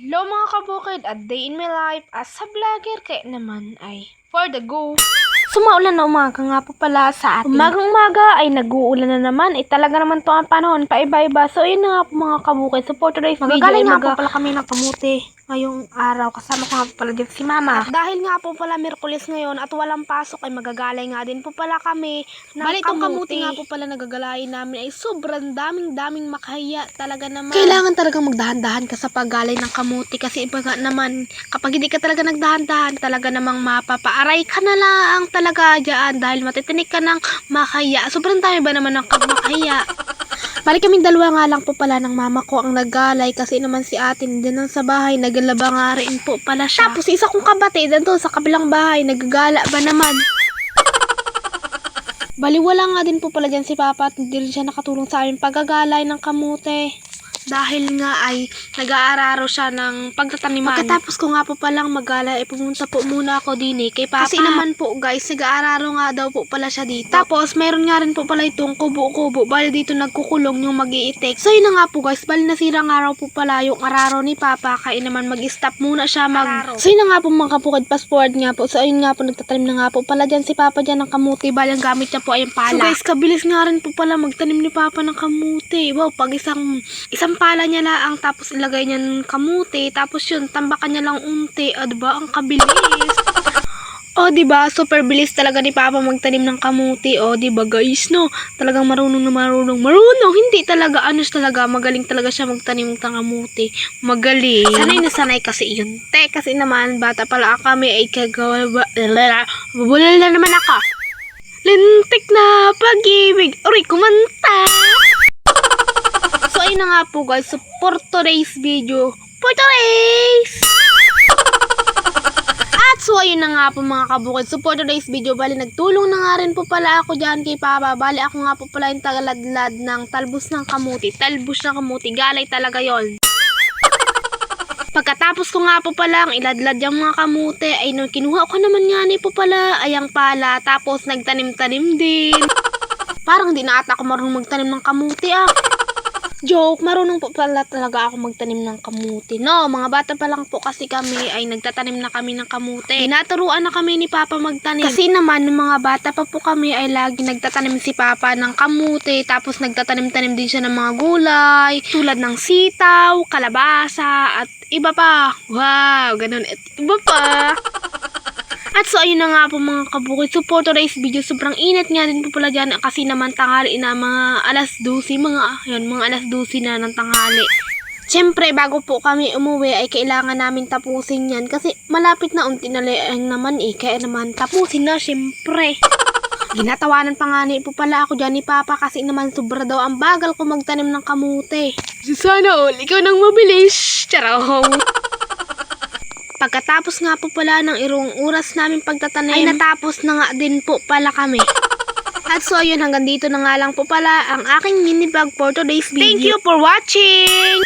Hello mga kabukid at day in my life as a vlogger kaya naman ay for the go. Sumaulan na umaga nga po pala sa atin. Umagang-umaga ay nag-uulan na naman. Talaga naman to ang panahon, paiba-iba. So yun na nga po mga kabukid. So for today's video ay nga po pala kami ng kamuti ngayong araw. Kasama ko nga po pala dito si Mama. At dahil nga po pala Miyerkules ngayon at walang pasok ay magagalay nga din po pala kami ng Bali, itong kamuti kamuti nga po pala nagagalayin namin ay sobrang daming makahiya talaga naman. Kailangan talagang magdahan-dahan ka sa paggalay ng kamuti kasi iba nga naman, kapag hindi ka talaga nagdahan-dahan, talaga namang mapapaaray ka na lang talaga dyan dahil matitinik ka ng makahiya. Sobrang dami ba naman ng makahiya? Bali kaming dalawa nga lang po pala ng mama ko ang naggalay kasi naman si ate din sa bahay, naglaba nga rin po pala siya. Tapos isa kong kapatid doon sa kabilang bahay, nagagala ba naman? Bali wala nga din po pala dyan si Papa at hindi rin siya nakatulong sa amin paggagalay ng kamote. Dahil nga ay nag-aararo siya ng pagtataniman. Pagkatapos ko nga po palang maggalay, pumunta po muna ako din kay Papa. Kasi naman po guys, nag-aararo nga daw po pala siya dito. Tapos mayroon nga rin po pala itong kubo-kubo. Bali dito nagkukulong yung mag-iitik. So yun na nga po guys, bali nasira nga raw po pala yung araro ni Papa. Kaya naman mag-stop muna siya So yun na nga po mga kapukid, fast forward nga po. So ayun nga po, nagtatanim na nga po pala dyan si Papa dyan ng kamuti. Bali ang gamit niya po ay yung pala. So guys, kabilis nga rin po pala magtanim ni Papa ng kamuti. Wow, pag isang pala niya lang, tapos ilagay niya ng kamuti, tapos yun, tambakan niya lang unti. O, diba? Ang kabilis. O, diba? Super bilis talaga ni Papa magtanim ng kamuti. O, diba guys, no? Talagang marunong. Hindi talaga, talaga, magaling talaga siya magtanim ng kamuti. Magaling. Sanay na sanay kasi yun. Kasi naman, bata pala kami, ay babulal na naman ako. Lintik na pag-ibig. Uy, kumanta. So, ayun na nga po guys. So, for today's video. At so, ayun na nga po mga kabukid. So, for today's video, bali nagtulong na nga rin po pala ako dyan kay Papa. Bali ako nga po pala yung tagaladlad ng talbos ng kamuti. Galay talaga yon. Pagkatapos ko nga po pala ang iladlad yung mga kamuti, ay kinuha ko naman nga ni po pala ay ang pala. Tapos nagtanim-tanim din. Parang di na ata ako marunong magtanim ng kamuti Joke, marunong po pala talaga ako magtanim ng kamuti. No, mga bata pa lang po kasi kami ay nagtatanim na kami ng kamuti. Tinaturuan na kami ni Papa magtanim. Kasi naman, ng mga bata pa po kami ay lagi nagtatanim si Papa ng kamuti. Tapos nagtatanim-tanim din siya ng mga gulay. Tulad ng sitaw, kalabasa, at iba pa. Wow, ganun. At iba pa. At so, ayun na nga po mga kabukid. So, for today's video, sobrang init nga din po pala dyan. Kasi naman tanghali na mga alas 12. Mga alas 12 na ng tanghali. Siyempre, bago po kami umuwi, ay kailangan namin tapusin yan. Kasi malapit na unti na lang naman Kaya naman, tapusin na siyempre. Ginatawanan pa nga po pala ako dyan ni Papa. Kasi naman, sobra daw ang bagal ko magtanim ng kamuti. Sana all, ikaw nang mabilis. Charaw. Pagkatapos nga po pala ng irong oras namin pagtatanim, ay natapos na nga din po pala kami. At so yun, hanggang dito na nga lang po pala ang aking mini vlog for today's video. Thank you for watching!